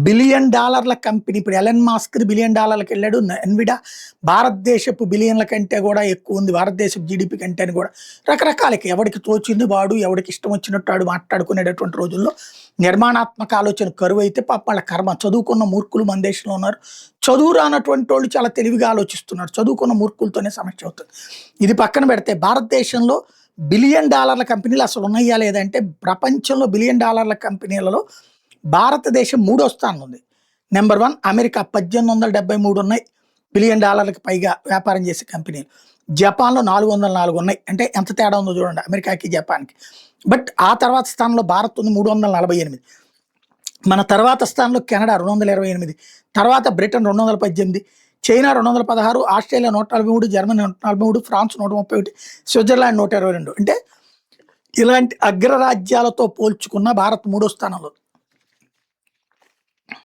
Billion డాలర్ల company ఇప్పుడు Elon Musk billion డాలర్లకు వెళ్ళాడు. ఎన్విడా భారతదేశపు బిలియన్ల కంటే కూడా ఎక్కువ ఉంది, భారతదేశపు జీడిపి కంటే అని కూడా రకరకాలకి ఎవరికి తోచింది వాడు, ఎవరికి ఇష్టం వచ్చినట్టు వాడు మాట్లాడుకునేటటువంటి రోజుల్లో నిర్మాణాత్మక ఆలోచన కరువు అయితే పాప వాళ్ళ కర్మ. చదువుకున్న మూర్ఖులు మన దేశంలో ఉన్నారు, చదువు రానటువంటి వాళ్ళు చాలా తెలివిగా ఆలోచిస్తున్నారు. చదువుకున్న మూర్ఖులతోనే సమస్య అవుతుంది. ఇది పక్కన పెడితే భారతదేశంలో బిలియన్ డాలర్ల కంపెనీలు అసలు ఉన్నాయా లేదంటే ప్రపంచంలో బిలియన్ డాలర్ల కంపెనీలలో భారతదేశం 3వ స్థానంలో ఉంది. నెంబర్ 1 అమెరికా 1873 ఉన్నాయి బిలియన్ డాలర్లకు పైగా వ్యాపారం చేసే కంపెనీలు. జపాన్లో 404 ఉన్నాయి. అంటే ఎంత తేడా ఉందో చూడండి అమెరికాకి జపాన్కి. బట్ ఆ తర్వాత స్థానంలో భారత్ ఉంది 348. మన తర్వాత స్థానంలో కెనడా 228, తర్వాత Britain 218, China 216, Australia 143, Germany 143, France 131, Switzerland 122. అంటే ఇలాంటి అగ్రరాజ్యాలతో పోల్చుకున్న భారత్ 3వ స్థానంలో.